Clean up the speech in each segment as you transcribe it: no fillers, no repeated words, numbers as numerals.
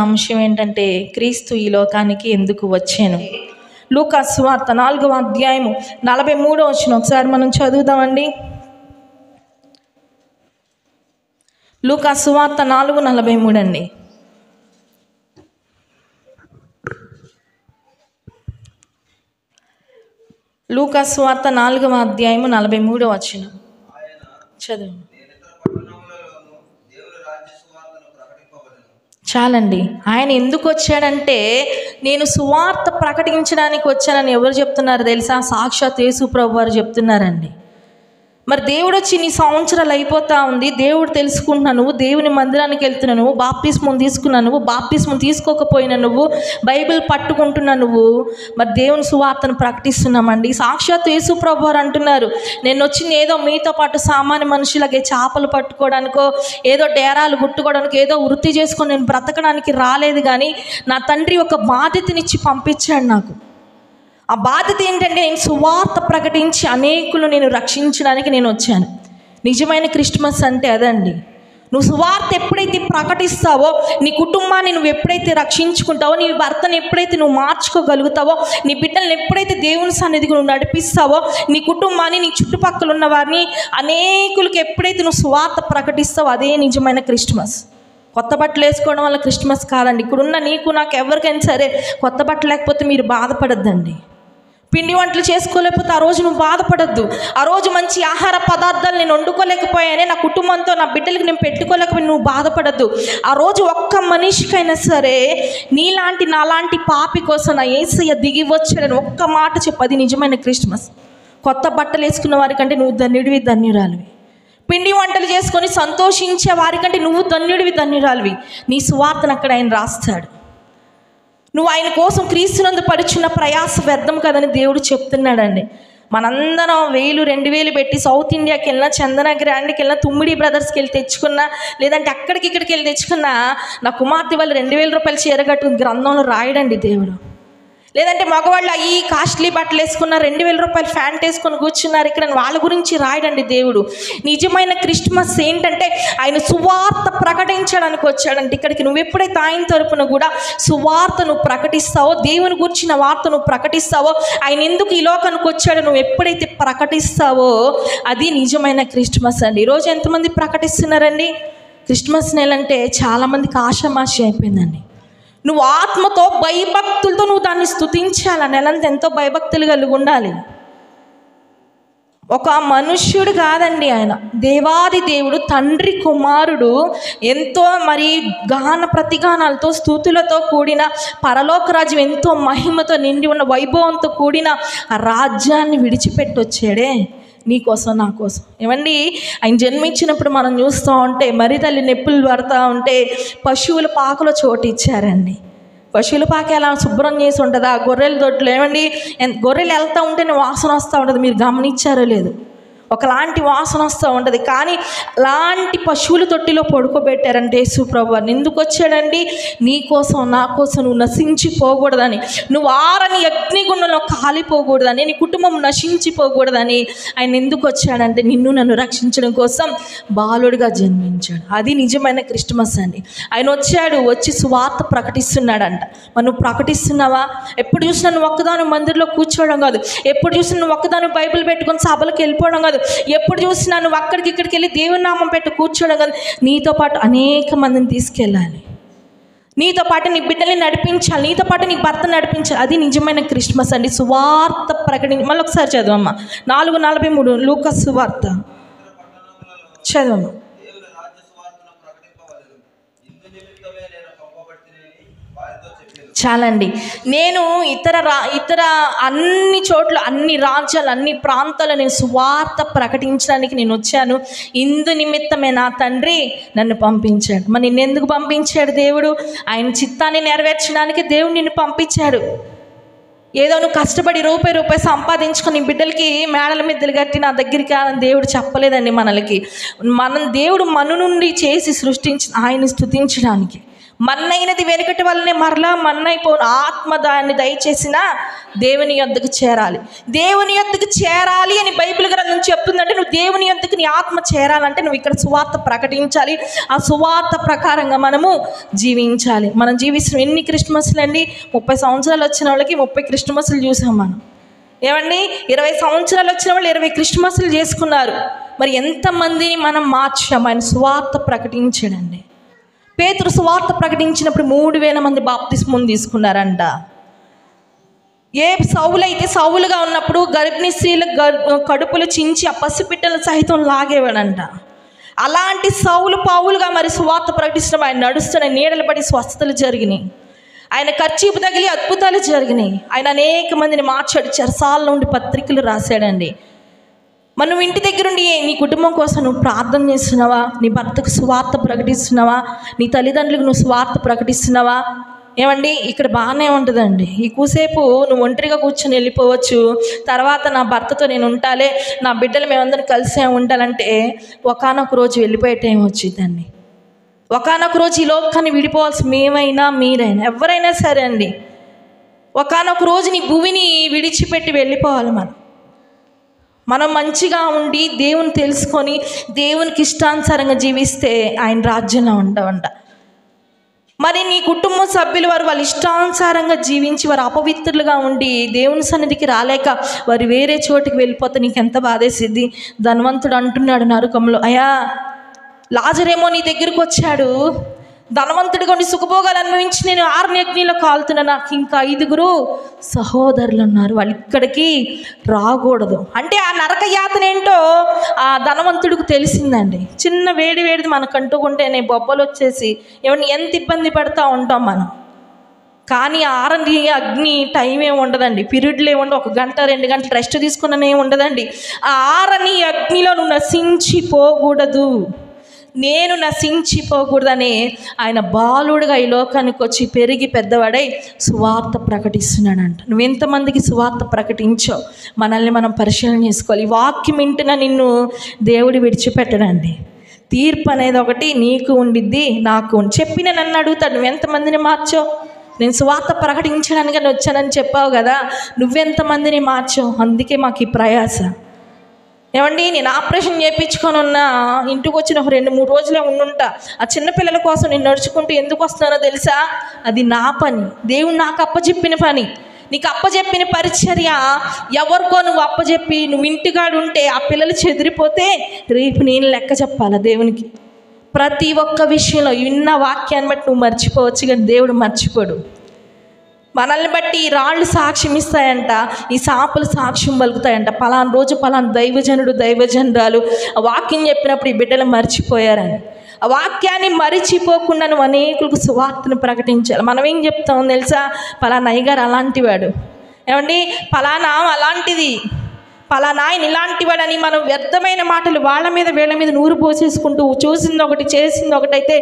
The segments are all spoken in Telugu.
అంశం ఏంటంటే క్రీస్తు ఈ లోకానికి ఎందుకు వచ్చాను. లూకా సువార్త 4వ అధ్యాయము 43వ వచనం ఒకసారి మనం చదువుదామండి. లూకా సువార్త 4:43 అండి. లూకా సువార్త 4వ అధ్యాయము 43వ వచనం చదువు. చాలండి. ఆయన ఎందుకు వచ్చాడంటే, నేను సువార్త ప్రకటించడానికి వచ్చానని ఎవరు చెప్తున్నారు తెలుసా? సాక్షాత్ యేసు ప్రభు వారు చెప్తున్నారండి. మరి దేవుడు వచ్చి నీ సంవత్సరాలు అయిపోతా ఉంది, దేవుడు తెలుసుకుంటున్నా, నువ్వు దేవుని మందిరానికి వెళ్తున్నా, నువ్వు బాప్తిస్మం తీసుకున్నా, నువ్వు బాప్తిస్మం తీసుకోకపోయినా, నువ్వు బైబిల్ పట్టుకుంటున్నా, నువ్వు మరి దేవుని సువార్తను ప్రకటిస్తున్నామండి. సాక్షాత్ యేసు ప్రభు వారు అంటున్నారు, నేను వచ్చింది ఏదో మీతో పాటు సామాన్య మనుషులకే చేపలు పట్టుకోవడానికో, ఏదో డేరాలు గుట్టుకోవడానికి, ఏదో వృత్తి చేసుకొని నేను బ్రతకడానికి రాలేదు, కానీ నా తండ్రి ఒక బాధ్యతనిచ్చి పంపించాడు నాకు. ఆ బాధ్యత ఏంటంటే, నేను సువార్త ప్రకటించి అనేకులు నేను రక్షించడానికి నేను వచ్చాను. నిజమైన క్రిస్మస్ అంటే అదండి. నువ్వు సువార్త ఎప్పుడైతే ప్రకటిస్తావో, నీ కుటుంబాన్ని నువ్వు ఎప్పుడైతే రక్షించుకుంటావో, నీ భర్తను ఎప్పుడైతే నువ్వు మార్చుకోగలుగుతావో, నీ బిడ్డలను ఎప్పుడైతే దేవుని సన్నిధికి నువ్వు నడిపిస్తావో, నీ కుటుంబాన్ని, నీ చుట్టుపక్కల ఉన్న వారిని అనేకులకు ఎప్పుడైతే నువ్వు సువార్త ప్రకటిస్తావో, అదే నిజమైన క్రిస్మస్. కొత్త బట్టలు వేసుకోవడం వల్ల క్రిస్మస్ కాదండి. ఇక్కడున్న నీకు నాకు ఎవరికైనా సరే కొత్త బట్టలు లేకపోతే మీరు బాధపడద్దండి. పిండి వంటలు చేసుకోలేకపోతే ఆ రోజు నువ్వు బాధపడద్దు. ఆ రోజు మంచి ఆహార పదార్థాలు నేను వండుకోలేకపోయానే, నా కుటుంబంతో నా బిడ్డలకు నేను పెట్టుకోలేకపోయి నువ్వు బాధపడద్దు. ఆ రోజు ఒక్క మనిషికైనా సరే నీలాంటి నాలాంటి పాపి కోసం నా యేసయ్య దిగి వచ్చాడని ఒక్క మాట చెప్పు, అది నిజమైన క్రిస్మస్. కొత్త బట్టలు వేసుకున్న వారికంటే నువ్వు ధన్యుడివి, ధన్యురాలివి. పిండి వంటలు చేసుకొని సంతోషించే వారికంటే నువ్వు ధన్యుడివి, ధన్యురాలివి. నీ సువార్తను అక్కడ ఆయన రాస్తాడు. నువ్వు ఆయన కోసం క్రీస్తునందు పడుచున్న ప్రయాస వ్యర్థం కదని దేవుడు చెప్తున్నాడండి. మనందరం 1000, 2000 పెట్టి సౌత్ ఇండియాకి వెళ్ళినా, చందన గ్రాండ్కి వెళ్ళినా, తుమ్మిడి బ్రదర్స్కి వెళ్ళి తెచ్చుకున్నా, లేదంటే అక్కడికి ఇక్కడికి వెళ్ళి తెచ్చుకున్నా, నా కుమార్తె వాళ్ళు 2000 రూపాయలు చీరగట్టు గ్రంథంలో రాయడండి దేవుడు. లేదంటే మగవాళ్ళు ఈ కాస్ట్లీ బట్టలు వేసుకున్న 2000 రూపాయలు ఫ్యాంట్ వేసుకొని కూర్చున్నారు ఇక్కడ, వాళ్ళ గురించి రాయడండి దేవుడు. నిజమైన క్రిస్మస్ ఏంటంటే, ఆయన సువార్త ప్రకటించడానికి వచ్చాడంటే ఇక్కడికి. నువ్వు ఎప్పుడైతే ఆయన తరపున కూడా సువార్తను ప్రకటిస్తావో, దేవుని గురించిన వార్తను ప్రకటిస్తావో, ఆయన ఎందుకు ఈ లోకానికి వచ్చాడో నువ్వు ఎప్పుడైతే ప్రకటిస్తావో, అది నిజమైన క్రిస్మస్ అండి. ఈరోజు ఎంతమంది ప్రకటిస్తున్నారండి? క్రిస్మస్ నెల అంటే చాలామందికి ఆషామాషి అయిపోయిందండి. నువ్వు ఆత్మతో భయభక్తులతో నువ్వు దాన్ని స్తుతించాలి. ఆ నెలంతా ఎంతో భయభక్తులు కలిగి ఉండాలి. ఒక మనుష్యుడు కాదండి ఆయన, దేవాది దేవుడు, తండ్రి కుమారుడు. ఎంతో మరి గాన ప్రతిగానాలతో, స్తుతులతో కూడిన పరలోక రాజ్యం, ఎంతో మహిమతో నిండి ఉన్న వైభవంతో కూడిన ఆ రాజ్యాన్ని విడిచిపెట్టొచ్చాడే నీకోసం, నా కోసం. ఏమండి, ఆయన జన్మించినప్పుడు మనం చూస్తూ ఉంటే మరి తల్లి నొప్పులు పడుతూ ఉంటే పశువుల పాకలో చోటు ఇచ్చారండి. పశువుల పాక ఎలా శుభ్రం చేసి ఉంటుందా? గొర్రెల దొడ్లు ఏమండి, గొర్రెలు వెళ్తూ ఉంటేనే వాసన వస్తూ ఉంటుంది. మీరు గమనించారో లేదు? ఒకలాంటి వాసన వస్తూ ఉంటుంది. కానీ అలాంటి పశువుల తొట్టిలో పడుకోబెట్టారంటే యేసు ప్రభు వారిని ఎందుకు వచ్చాడండి? నీ కోసం, నా కోసం నువ్వు నశించిపోకూడదని, నువ్వు ఆరని అగ్నిగుండంలో కాలిపోకూడదని, నీ కుటుంబం నశించిపోకూడదని ఆయన ఎందుకు వచ్చాడంటే, నిన్ను నన్ను రక్షించడం కోసం బాలుడిగా జన్మించాడు. అది నిజమైన క్రిస్మస్ అండి. ఆయన వచ్చాడు, వచ్చి సువార్త ప్రకటిస్తున్నాడంట. మరి నువ్వు ప్రకటిస్తున్నావా? ఎప్పుడు చూసినా నువ్వు ఒక్కదాని మందిరంలో కూర్చోవడం కాదు, ఎప్పుడు చూసినా నువ్వు ఒక్కదాని బైబిల్ పెట్టుకొని సభలకు వెళ్ళిపోవడం కాదు, ఎప్పుడు చూసినా నువ్వు అక్కడికి ఇక్కడికి వెళ్ళి దేవుని నామం పెట్టి కూర్చోవడం కాదు. నీతో పాటు అనేక మందిని తీసుకెళ్ళాలి, నీతో పాటు నీ బిడ్డల్ని నడిపించాలి, నీతో పాటు నీ భర్త నడిపించాలి. అది నిజమైన క్రిస్మస్ అండి. సువార్త ప్రకటించి మళ్ళీ ఒకసారి చదవమ్మా. 4:43 లూకా సువార్త చదవమ్మా. చాలండి. నేను ఇతర అన్ని చోట్ల, అన్ని రాజ్యాలు, అన్ని ప్రాంతాలు నేను సువార్త ప్రకటించడానికి నేను వచ్చాను. ఇందు నిమిత్తమే నా తండ్రి నన్ను పంపించాడు. మరి నిన్నెందుకు పంపించాడు దేవుడు? ఆయన చిత్తాన్ని నెరవేర్చడానికి దేవుడు నిన్ను పంపించాడు. ఏదో నువ్వు కష్టపడి రూపాయి సంపాదించుకొని బిడ్డలకి మేడల మిద్దెలు కట్టి నా దగ్గరికి దేవుడు చెప్పలేదండి. దేవుడు మన నుండి చేసి సృష్టించి ఆయన స్తుతించడానికి. మన్నైనది వెనుకటి వల్లనే మరలా మన్నైపోను ఆత్మ దాన్ని దయచేసిన దేవుని యొద్దకు చేరాలి. దేవుని యొద్దకు చేరాలి అని బైబిల్ గ్రంథం చెప్తుందంటే, నువ్వు దేవుని యొద్దకు నీ ఆత్మ చేరాలంటే నువ్వు ఇక్కడ సువార్త ప్రకటించాలి. ఆ సువార్త ప్రకారంగా మనము జీవించాలి. మనం జీవిస్తున్న ఎన్ని క్రిస్మస్లు అండి? 30 సంవత్సరాలు వచ్చిన వాళ్ళకి 30 క్రిస్మస్లు చూసాం మనం. ఏమండి, 20 సంవత్సరాలు వచ్చిన వాళ్ళు 20 క్రిస్మస్లు చేసుకున్నారు. మరి ఎంతమందిని మనం మార్చాం ఆయన సువార్త ప్రకటించాడండి. పేతురు సువార్త ప్రకటించినప్పుడు 3000 మంది బాప్తిస్మం తీసుకున్నారంట. సౌలుగా ఉన్నప్పుడు గర్భిణీ స్త్రీల కడుపులు చించి ఆ పసిపిట్టలు సహితం లాగేవాడంట. అలాంటి పావులుగా మరి సువార్త ప్రకటించడం, ఆయన నడుస్తున్న నీడలు పడి స్వస్థతలు జరిగినాయి. ఆయన కర్చీపు తగిలి అద్భుతాలు జరిగినాయి. ఆయన అనేక మందిని మార్చాడు. చెరసాల నుండి పత్రికలు రాశాడండి. మనం ఇంటి దగ్గరుండి నీ కుటుంబం కోసం నువ్వు ప్రార్థన చేస్తున్నావా? నీ భర్తకు సువార్త ప్రకటిస్తున్నావా? నీ తల్లిదండ్రులకు నువ్వు సువార్త ప్రకటిస్తున్నావా? ఏమండి, ఇక్కడ బాగానే ఉంటుందండి. ఎక్కువసేపు నువ్వు ఒంటరిగా కూర్చొని వెళ్ళిపోవచ్చు. తర్వాత నా భర్తతో నేను ఉంటాలే, నా బిడ్డలు మేమందరం కలిసే ఉండాలంటే ఒకానొక రోజు వెళ్ళిపోయే టైం వచ్చిందండి. ఒకానొక రోజు ఈ లోకాన్ని విడిపోవాల్సి మేమైనా మీరైనా ఎవరైనా సరే అండి. ఒకానొక రోజు నీ భూమిని విడిచిపెట్టి వెళ్ళిపోవాలి. మనం మంచిగా ఉండి దేవుని తెలుసుకొని దేవునికి ఇష్టానుసారంగా జీవిస్తే ఆయన రాజ్యంలో ఉంటామంట. మరి నీ కుటుంబ సభ్యులు వాళ్ళ ఇష్టానుసారంగా జీవించి వారు అపవిత్రులుగా ఉండి దేవుని సన్నిధికి రాలేక వారు వేరే చోటికి వెళ్ళిపోతే నీకు ఎంత బాధేసిద్ది? ధనవంతుడు అంటున్నాడు నరకంలో, అయ్యా లాజరేమో నీ దగ్గరికి వచ్చాడు, ధనవంతుడిగా ఉండి సుఖభోగాలు అనుభవించి నేను 6 అగ్నిలో కాలుతున్నా, నాకు ఇంకా 5 సహోదరులు ఉన్నారు, వాళ్ళు ఇక్కడికి రాకూడదు అంటే ఆ నరక యాతన ఏంటో ఆ ధనవంతుడికి తెలిసిందండి. చిన్న వేడిది మనకు అంటుకుంటేనే బొబ్బలు వచ్చేసి ఏమన్నా ఎంత ఇబ్బంది పడుతూ ఉంటాం మనం. కానీ 6 అగ్ని టైం ఏమి ఉండదండి, పీరియడ్లు ఏమి ఉండవు, 1 గంట 2 గంటలు రెస్ట్ తీసుకున్ననే ఉండదండి. ఆ 6 అగ్నిలో నువ్వు నశించిపోకూడదు, నేను నశించిపోకూడదని ఆయన బాలుడుగా ఈ లోకానికి వచ్చి పెరిగి పెద్దవాడై సువార్త ప్రకటిస్తున్నాడంట. నువ్వు ఎంతమందికి సువార్త ప్రకటించావు? మనల్ని మనం పరిశీలన చేసుకోవాలి. ఈ వాక్యం వింటున్న నిన్ను దేవుడు విడిచిపెట్టడండి. తీర్పు అనేది ఒకటి నీకు ఉండిద్ది, నాకు చెప్పిన నన్ను అడుగుతాడు, నువ్వు ఎంతమందిని మార్చావు? నేను సువార్త ప్రకటించడానికి వచ్చానని చెప్పావు కదా, నువ్వెంతమందిని మార్చావు? అందుకే మాకు ఈ ప్రయాస. ఏమండి, నేను ఆపరేషన్ చేయించుకొని ఉన్నా, ఇంటికి వచ్చిన ఒక 2-3 రోజులే ఉండుంటా. ఆ చిన్నపిల్లల కోసం నేను నడుచుకుంటూ ఎందుకు వస్తున్నానో తెలుసా? అది నా పని, దేవుడు నాకు అప్పచెప్పిన పని. నీకు అప్పచెప్పిన పరిచర్య ఎవరికో నువ్వు అప్పచెప్పి నువ్వు ఇంటికాడు ఉంటే ఆ పిల్లలు చెదిరిపోతే రేపు నేను లెక్క చెప్పాలా దేవునికి? ప్రతి ఒక్క విషయంలో విన్న వాక్యాన్ని బట్టి నువ్వు మర్చిపోవచ్చు, కానీ దేవుడు మర్చిపోడు. మనల్ని బట్టి ఈ రాళ్ళు సాక్ష్యం ఇస్తాయంట, ఈ సాపులు సాక్ష్యం పలుకుతాయంట. పలానా రోజు పలానా దైవజనుడు దైవజనురాలు ఆ వాక్యం చెప్పినప్పుడు ఈ బిడ్డలు మర్చిపోయారని. ఆ వాక్యాన్ని మరిచిపోకుండా నువ్వు అనేకులకు సువార్తను ప్రకటించాలి. మనం ఏం చెప్తాం తెలుసా? పలానా అయ్యగారు అలాంటి వాడు, ఏమండి పలానా అలాంటిది, పలానా ఆయన ఇలాంటి వాడని మనం వ్యర్థమైన మాటలు వాళ్ళ మీద వీళ్ళ మీద నూరు పోసేసుకుంటూ చూసింది ఒకటి చేసింది ఒకటైతే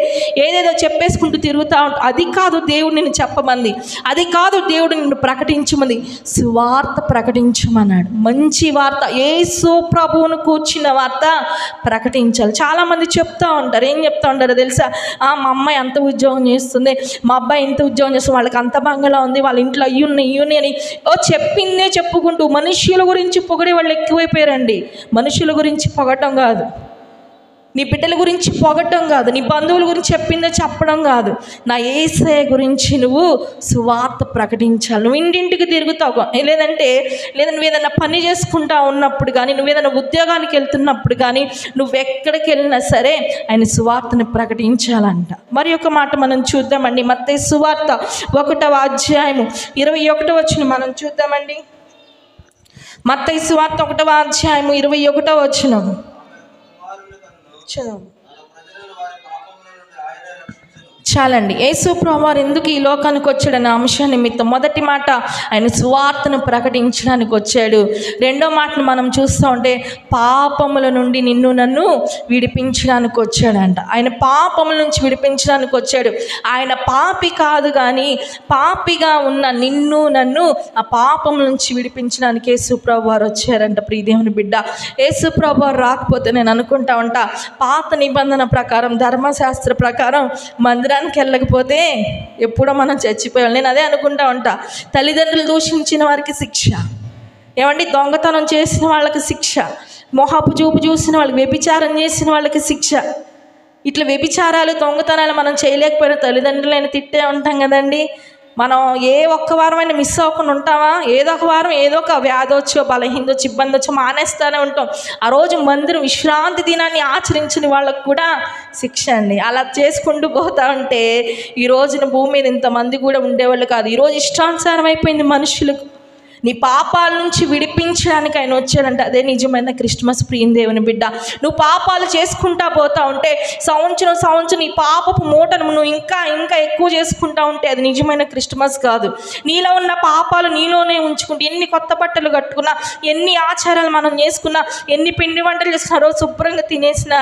ఏదేదో చెప్పేసుకుంటూ తిరుగుతూ ఉంటాం. అది కాదు దేవుడు నిన్ను చెప్పమంది, అది కాదు దేవుడు నిన్ను ప్రకటించమంది. సువార్త ప్రకటించమన్నాడు. మంచి వార్త, యేసు ప్రభువును కూర్చిన వార్త ప్రకటించాలి. చాలామంది చెప్తూ ఉంటారు, ఏం చెప్తూ ఉంటారో తెలుసా? మా అమ్మాయి అంత ఉద్యోగం చేస్తుంది, మా అబ్బాయి ఇంత ఉద్యోగం చేస్తుంది, వాళ్ళకి అంత బంగళా ఉంది, వాళ్ళ ఇంట్లో అయ్యున్నాయి అని చెప్పిందే చెప్పుకుంటూ మనుష్యుల గురించి పొగిడే వాళ్ళు ఎక్కువైపోయారండి. మనుషుల గురించి పొగటం కాదు, నీ బిడ్డల గురించి పొగటం కాదు, నీ బంధువుల గురించి చెప్పిందే చెప్పడం కాదు, నా యేసయ్య గురించి నువ్వు సువార్త ప్రకటించాలి. నువ్వు ఇంటింటికి తిరుగుతావు, లేదంటే నువ్వు ఏదైనా పని చేసుకుంటా ఉన్నప్పుడు కానీ, నువ్వు ఏదైనా ఉద్యోగానికి వెళ్తున్నప్పుడు కానీ, నువ్వెక్కడికి వెళ్ళినా సరే ఆయన సువార్తను ప్రకటించాలంట. మరి ఒక మాట మనం చూద్దామండి. మత్తయి సువార్త 1వ అధ్యాయము 21వ వచనం మనం చూద్దామండి. మత్తయి సువార్త 1వ అధ్యాయము 21వ వచనం చాలండి. యేసు ప్రభువారు ఎందుకు ఈ లోకానికి వచ్చాడనే అంశం నిమిత్తం మొదటి మాట ఆయన సువార్తను ప్రకటించడానికి వచ్చాడు. రెండో మాటను మనం చూస్తూ ఉంటే పాపముల నుండి నిన్ను నన్ను విడిపించడానికి వచ్చాడంట. ఆయన పాపముల నుంచి విడిపించడానికి వచ్చాడు. ఆయన పాపి కాదు, కానీ పాపిగా ఉన్న నిన్ను నన్ను ఆ పాపముల నుంచి విడిపించడానికి యేసు ప్రభువారు వచ్చారంట. ప్రియ దేవుని బిడ్డ, యేసు ప్రభువారు రాకపోతే నేను అనుకుంటా ఉంటా, పాత నిబంధన ప్రకారం ధర్మశాస్త్ర ప్రకారం మందిరానికి వెళ్ళకపోతే ఎప్పుడో మనం చచ్చిపోయాం. నేను అదే అనుకుంటా ఉంటా. తల్లిదండ్రులు దూషించిన వారికి శిక్ష, ఏమండి దొంగతనం చేసిన వాళ్ళకి శిక్ష, మొహపు చూపు చూసిన వాళ్ళకి, వ్యభిచారం చేసిన వాళ్ళకి శిక్ష. ఇట్లా వ్యభిచారాలు దొంగతనాలు మనం చేయలేకపోయినా తల్లిదండ్రులైనా తిట్టే ఉంటాం కదండి. మనం ఏ ఒక్క వారమైనా మిస్ అవ్వకుండా ఉంటామా? ఏదో ఒక వారం ఏదో ఒక వ్యాధి వచ్చో, బలహీనత వచ్చి, ఇబ్బంది వచ్చో మానేస్తూనే ఉంటాం. ఆ రోజు మందిరం విశ్రాంతి దినాన్ని ఆచరించిన వాళ్ళకు కూడా శిక్ష అండి. అలా చేసుకుంటూ పోతా ఉంటే ఈ రోజున భూమి మీద ఇంతమంది కూడా ఉండేవాళ్ళు కాదు. ఈరోజు ఇష్టానుసారం అయిపోయింది మనుషులకు. నీ పాపాల నుంచి విడిపించడానికి ఆయన వచ్చాడంటే అదే నిజమైన క్రిస్మస్. ప్రియ దేవుని బిడ్డ, నువ్వు పాపాలు చేసుకుంటా పోతా ఉంటే సంవత్సరం నీ పాపపు మూటను నువ్వు ఇంకా ఎక్కువ చేసుకుంటా ఉంటే అది నిజమైన క్రిస్మస్ కాదు. నీలో ఉన్న పాపాలు నీలోనే ఉంచుకుంటే ఎన్ని కొత్త బట్టలు కట్టుకున్నా, ఎన్ని ఆచారాలు మనం చేసుకున్నా, ఎన్ని పిండి వంటలు చేసుకున్నా, రోజు శుభ్రంగా తినేసినా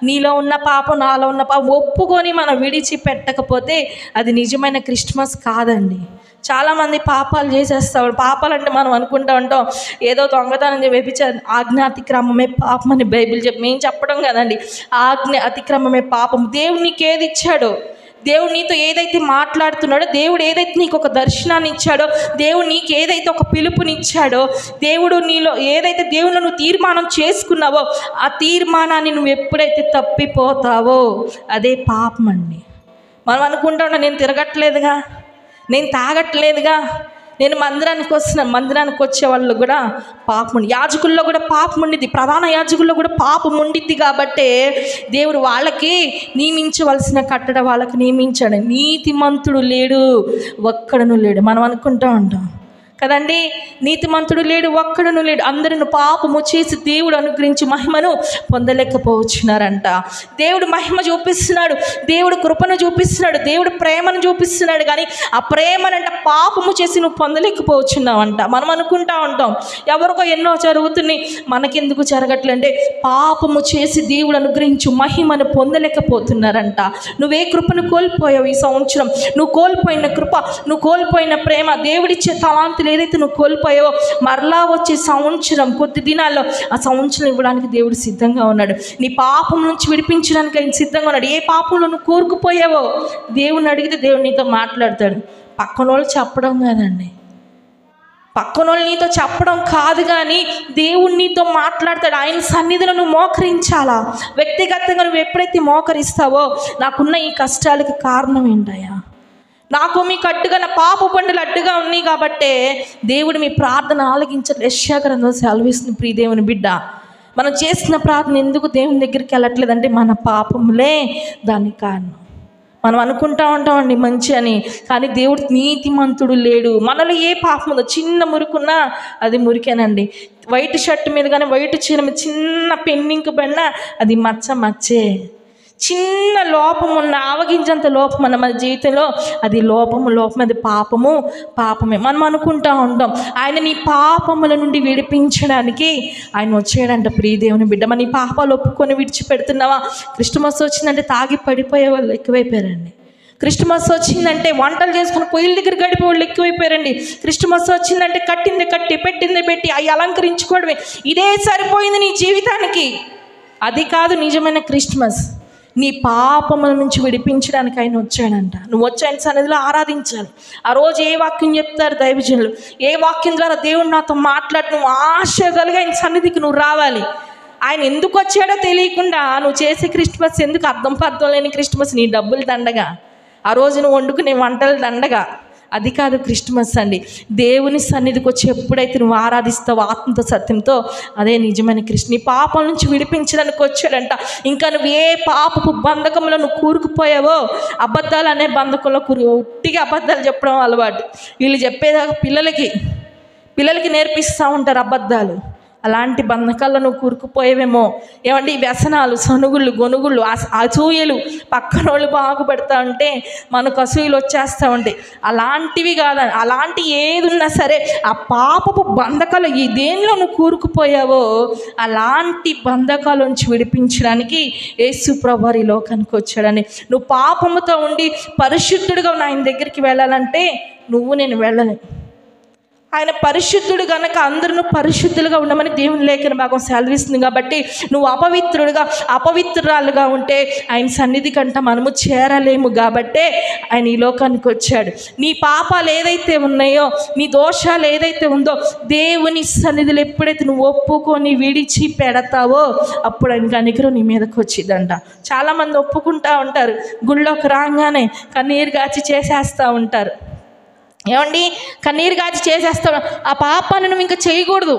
నీలో ఉన్న పాపం నాలో ఉన్న పాపం ఒప్పుకొని మనం విడిచిపెట్టకపోతే అది నిజమైన క్రిస్మస్ కాదండి. చాలామంది పాపాలు చేసేస్తాడు. పాపాలు అంటే మనం అనుకుంటూ ఉంటాం ఏదో దొంగతనం వ్యభిచారం, ఆజ్ఞ అతిక్రమమే పాపం అని బైబిల్ మేము చెప్పడం కదండి. ఆజ్ఞ అతిక్రమమే పాపం. దేవుడు నీకు ఏది ఇచ్చాడో, దేవుడు నీతో ఏదైతే మాట్లాడుతున్నాడో, దేవుడు ఏదైతే నీకు ఒక దర్శనాన్ని ఇచ్చాడో, దేవుడు నీకు ఏదైతే ఒక పిలుపునిచ్చాడో, దేవుడు నీలో ఏదైతే దేవుడు నువ్వు తీర్మానం చేసుకున్నావో ఆ తీర్మానాన్ని నువ్వు ఎప్పుడైతే తప్పిపోతావో అదే పాపం అండి. మనం అనుకుంటా ఉన్నాం నేను తిరగట్లేదుగా, నేను తాగట్లేదుగా, నేను మందిరానికి వచ్చే వాళ్ళు కూడా పాపం, యాజకుల్లో కూడా పాపం ఉండిద్ది, ప్రధాన యాజకుల్లో కూడా పాపం ఉండిద్ది. కాబట్టే దేవుడు వాళ్ళకి నియమించవలసిన కట్టడ వాళ్ళకి నియమించాడు. నీతిమంతుడు లేడు, ఒక్కడును లేడు. మనం అనుకుంటూ ఉంటాం కదండి, నీతిమంతుడు లేడు, ఒక్కడును లేడు, అందరిని పాపము చేసి దేవుడు అనుగ్రహించి మహిమను పొందలేకపోవచ్చున్నారంట. దేవుడు మహిమ చూపిస్తున్నాడు, దేవుడు కృపను చూపిస్తున్నాడు, దేవుడు ప్రేమను చూపిస్తున్నాడు, కానీ ఆ ప్రేమనంట పాపము చేసి నువ్వు పొందలేకపోవచ్చున్నావంట. మనం అనుకుంటా ఉంటాం ఎవరికో ఎన్నో జరుగుతున్నాయి, మనకెందుకు జరగట్లంటే పాపము చేసి దేవుడు అనుగ్రహించు మహిమను పొందలేకపోతున్నారంట. నువ్వే కృపను కోల్పోయావు ఈ సంవత్సరం, నువ్వు కోల్పోయిన కృప, నువ్వు కోల్పోయిన ప్రేమ, దేవుడిచ్చే తలాంతులు ఏదైతే నువ్వు కోల్పోయావో మరలా వచ్చే సంవత్సరం కొద్ది దినాల్లో ఆ సంవత్సరం ఇవ్వడానికి దేవుడు సిద్ధంగా ఉన్నాడు. నీ పాపం నుంచి విడిపించడానికి ఆయన సిద్ధంగా ఉన్నాడు. ఏ పాపంలో నువ్వు కోరుకుపోయావో దేవుని అడిగితే దేవుడు నీతో మాట్లాడతాడు. పక్కనోళ్ళు చెప్పడం కాదండి, పక్కనోళ్ళు నీతో చెప్పడం కాదు, కానీ దేవుడు నీతో మాట్లాడతాడు. ఆయన సన్నిధిలో నువ్వు మోకరించాలా. వ్యక్తిగతంగా నువ్వు ఎప్పుడైతే మోకరిస్తావో, నాకున్న ఈ కష్టాలకి కారణం ఏంటయ్యా, నాకు మీకు అడ్డుగా నా పాప పండులు అడ్డుగా ఉన్నాయి కాబట్టే దేవుడు మీ ప్రార్థన ఆలకించట్లేదు. యెషయా గ్రంథం సెలవిస్తుంది. ప్రియ దేవుని బిడ్డ, మనం చేసిన ప్రార్థన ఎందుకు దేవుని దగ్గరికి వెళ్ళట్లేదంటే మన పాపములే దానికి కారణం. మనం అనుకుంటా ఉంటామండి మంచి అని, కానీ దేవుడు నీతిమంతుడు లేడు. మనలో ఏ పాపం ఉందో, చిన్న మురుకున్నా అది మురికేనండి. వైట్ షర్ట్ మీద కానీ వైట్ చీర మీద చిన్న పెన్నింకు పడినా అది మచ్చే. చిన్న లోపం ఉన్న ఆవగింజంత లోపం అన్న మన జీవితంలో అది లోపము, అది పాపమే. మనం అనుకుంటా ఉంటాం ఆయన నీ పాపముల నుండి విడిపించడానికి ఆయన వచ్చాడంట. ప్రియ దేవుని బిడ్డ, మన నీ పాపాలు ఒప్పుకొని విడిచిపెడుతున్నావా? క్రిస్మస్ వచ్చిందంటే తాగి పడిపోయే వాళ్ళు ఎక్కువైపోయారండి. క్రిస్మస్ వచ్చిందంటే వంటలు చేసుకుని పొయ్యిల దగ్గర గడిపే వాళ్ళు ఎక్కువైపోయారండి. క్రిస్మస్ వచ్చిందంటే కట్టింది కట్టి, పెట్టింది పెట్టి, అవి అలంకరించుకోవడమే ఇదే సరిపోయింది నీ జీవితానికి. అది కాదు నిజమైన క్రిస్మస్. నీ పాపముల నుంచి విడిపించడానికి ఆయన వచ్చాడంట. నువ్వు వచ్చి ఆయన సన్నిధిలో ఆరాధించాలి. ఆ రోజు ఏ వాక్యం చెప్తారు దైవజనులు, ఏ వాక్యం ద్వారా దేవుడు నాతో మాట్లాడి నువ్వు ఆశ కలిగి ఆయన సన్నిధికి నువ్వు రావాలి. ఆయన ఎందుకు వచ్చాడో తెలియకుండా నువ్వు చేసే క్రిస్మస్ ఎందుకు అర్థం లేని క్రిస్మస్. నీ డబ్బులు దండగా, ఆ రోజు నువ్వు వండుకునే వంటలు దండగా, అది కాదు క్రిస్మస్ అండి. దేవుని సన్నిధికి వచ్చి ఎప్పుడైతే నువ్వు ఆరాధిస్తావో ఆత్మతో సత్యంతో అదే నిజమైన క్రిస్మస్. నీ పాపం నుంచి విడిపించడానికి వచ్చాడంట. ఇంకా నువ్వు ఏ పాపపు బంధకంలో నువ్వు కూరుకుపోయావో, అబద్ధాలు అనే బంధకంలో ఒట్టిగా అబద్ధాలు చెప్పడం అలవాటు. వీళ్ళు చెప్పేదాకా పిల్లలకి నేర్పిస్తూ ఉంటారు అబద్ధాలు. అలాంటి బంధకాల్లో నువ్వు కూరుకుపోయేవేమో. ఏమంటే ఈ వ్యసనాలు, సనుగుళ్ళు, గొనుగుళ్ళు, అసూయలు, పక్కన వాళ్ళు బాగుపడతా ఉంటే మనకు అసూయలు వచ్చేస్తూ ఉంటాయి. అలాంటివి కాదని, అలాంటి ఏది ఉన్నా సరే ఆ పాపపు బంధకాలు ఈ దేనిలో నువ్వు కూరుకుపోయావో అలాంటి బంధకాల నుంచి విడిపించడానికి యేసు ప్రభువారు ఈ లోకానికి వచ్చాడని. నువ్వు పాపముతో ఉండి పరిశుద్ధుడిగా ఆయన దగ్గరికి వెళ్ళాలంటే నేను వెళ్ళను. ఆయన పరిశుద్ధుడు కనుక అందరూ పరిశుద్ధులుగా ఉండమని దేవుని లేఖన భాగం సెలవిస్తుంది. కాబట్టి నువ్వు అపవిత్రురాలుగా ఉంటే ఆయన సన్నిధి కంట మనము చేరలేము. కాబట్టే ఆయన ఈ లోకానికి వచ్చాడు. నీ పాపాలు ఏదైతే ఉన్నాయో, నీ దోషాలు ఏదైతే ఉందో దేవుని సన్నిధిలో ఎప్పుడైతే నువ్వు ఒప్పుకొని విడిచి పెడతావో అప్పుడు ఆయన కనికరం నీ మీదకి వచ్చిందంట. చాలామంది ఒప్పుకుంటూ ఉంటారు, గుళ్ళోకి రాగానే కన్నీరు గాచి చేసేస్తూ ఉంటారు. ఏమండి, కన్నీరు గాచి చేసేస్తాడు. ఆ పాపాన్ని నువ్వు ఇంకా చేయకూడదు.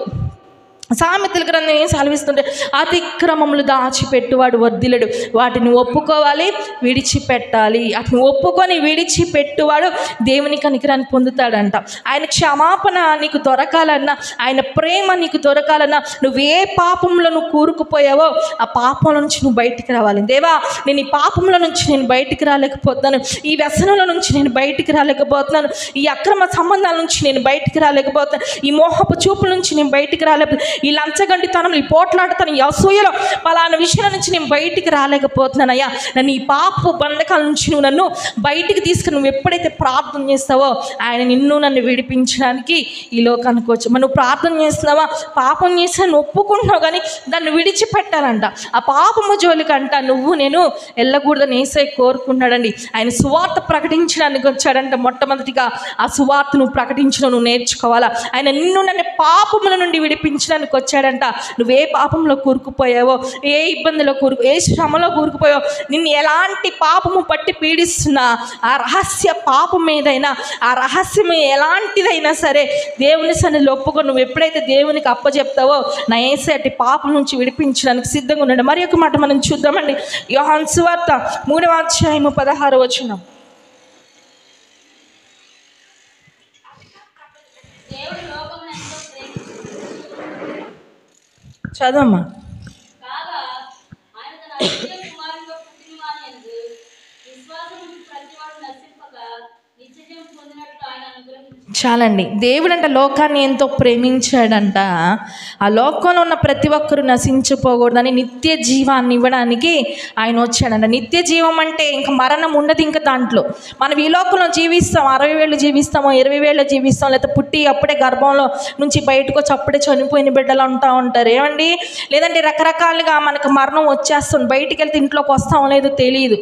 సామెతల గ్రంథం ఏం సెలవిస్తుంటే అతిక్రమములు దాచిపెట్టువాడు వర్ధిల్లడు, వాటిని ఒప్పుకోవాలి, విడిచిపెట్టాలి. వాటిని ఒప్పుకొని విడిచిపెట్టువాడు దేవుని కనికరాన్ని పొందుతాడంట. ఆయన క్షమాపణ నీకు దొరకాలన్నా, ఆయన ప్రేమ నీకు దొరకాలన్నా నువ్వు ఏ పాపంలో నువ్వు కూరుకుపోయావో ఆ పాపంలో నుంచి నువ్వు బయటికి రావాలి. దేవా, నేను ఈ పాపంలో నుంచి నేను బయటికి రాలేకపోతున్నాను, ఈ వ్యసనంలో నుంచి నేను బయటికి రాలేకపోతున్నాను, ఈ అక్రమ సంబంధాల నుంచి నేను బయటికి రాలేకపోతున్నాను, ఈ మోహపు చూపుల నుంచి నేను బయటికి రాలేకపోతున్నాను, ఈ లంచగండితనంలో, ఈ పోట్లాడుతాను, ఈ అసూయలో పలానా విషయాల నుంచి నేను బయటికి రాలేకపోతున్నానయ్యా. నన్ను ఈ పాప బంధకాల నుంచి నువ్వు నన్ను బయటికి తీసుకుని నువ్వు ఎప్పుడైతే ప్రార్థన చేస్తావో ఆయన నన్ను విడిపించడానికి ఈ లోకానికి వచ్చి. నువ్వు ప్రార్థన చేస్తున్నావా, పాపం చేసినా నువ్వు ఒప్పుకుంటున్నావు కానీ దాన్ని విడిచిపెట్టాలంట. ఆ పాపము జోలికంట నేను వెళ్ళకూడదని యేసయ్య కోరుకున్నాడండి. ఆయన సువార్త ప్రకటించడానికి వచ్చాడంట. మొట్టమొదటిగా ఆ సువార్త నువ్వు ప్రకటించడం నువ్వు నేర్చుకోవాలా. ఆయన నన్ను పాపముల నుండి విడిపించడానికి వచ్చాడంట. నువ్వే పాపంలో కూరుకుపోయావో, ఏ ఇబ్బందిలో ఏ శ్రమలో కూరుకుపోయావో, నిన్ను ఎలాంటి పాపము పట్టి పీడిస్తున్నా ఆ రహస్య పాపం ఏదైనా, ఆ రహస్యం ఎలాంటిదైనా సరే దేవుని సన్నిధిలో ఒప్పుకొని నువ్వు ఎప్పుడైతే దేవునికి అప్పచెప్తావో నా యేసయ్య అట్టి పాపం నుంచి విడిపించడానికి సిద్ధంగా ఉన్నాడు. మరి ఒక మాట మనం చూద్దామండి. యోహాను సువార్త 3వ అధ్యాయము 16వ వచనం. చదవమ్మా. చాలండి. దేవుడంట లోకాన్ని ఎంతో ప్రేమించాడంట. ఆ లోకంలో ఉన్న ప్రతి ఒక్కరూ నశించిపోకూడదని నిత్య జీవాన్ని ఇవ్వడానికి ఆయన వచ్చాడంట. నిత్య జీవం అంటే ఇంకా మరణం ఉండదు. ఇంకా దాంట్లో మనం ఈ లోకంలో జీవిస్తాం, 60 ఏళ్ళు జీవిస్తామో, 20 ఏళ్ళు జీవిస్తాం, లేకపోతే పుట్టి అప్పుడే గర్భంలో నుంచి బయటకు వచ్చి అప్పుడే చనిపోయిన బిడ్డలు ఉంటారు. ఏమండి, లేదంటే రకరకాలుగా మనకు మరణం వచ్చేస్తుంది. బయటికి వెళ్తే ఇంట్లోకి వస్తామో లేదో తెలియదు.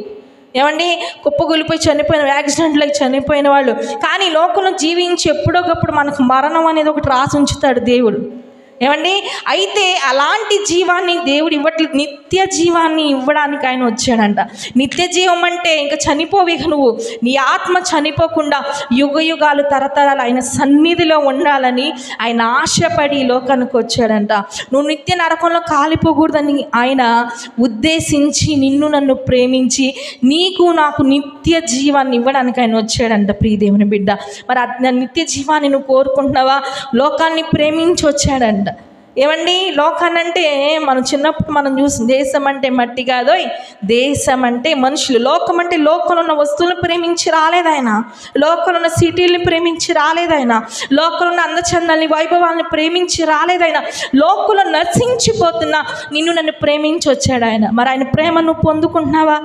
ఏమండి, కుప్పగొలిపోయి చనిపోయిన, యాక్సిడెంట్లో చనిపోయిన వాళ్ళు. కానీ లోకంలో జీవించి ఎప్పుడొకప్పుడు మనకు మరణం అనేది ఒకటి రాసి ఉంచుతాడు దేవుడు. ఏమండి, అయితే అలాంటి జీవాన్ని దేవుడు ఇవ్వట్లేదు. నిత్య జీవాన్ని ఇవ్వడానికి ఆయన వచ్చాడంట. నిత్య జీవం అంటే ఇంకా చనిపోవేగ నువ్వు, నీ ఆత్మ చనిపోకుండా యుగ యుగాలు తరతరాలు ఆయన సన్నిధిలో ఉండాలని ఆయన ఆశపడి లోకానికి వచ్చాడంట. నువ్వు నిత్య నరకంలో కాలిపోకూడదని ఆయన ఉద్దేశించి నన్ను ప్రేమించి నీకు నాకు నిత్య జీవాన్ని ఇవ్వడానికి ఆయన వచ్చాడంట. ప్రియ దేవుని బిడ్డ, మరి ఆ నిత్య జీవాన్ని నువ్వు కోరుకుంటున్నావా? లోకాన్ని ప్రేమించి వచ్చాడంట. ఏమండి, లోకాన్ని అంటే మనం చిన్నప్పుడు మనం చూసి దేశం అంటే మట్టి కాదో, దేశం అంటే మనుషులు. లోకం అంటే లోకంలో ఉన్న వస్తువులను ప్రేమించి రాలేదాయన, లోకంలో ఉన్న సిటీలను ప్రేమించి రాలేదాయన, లోకంలో ఉన్న అందచందాలని, వైభవాలను ప్రేమించి రాలేదాయన. లోకంలో నశించిపోతున్నా నన్ను ప్రేమించి వచ్చాడు ఆయన. మరి ఆయన ప్రేమ నువ్వు పొందుకుంటున్నావా?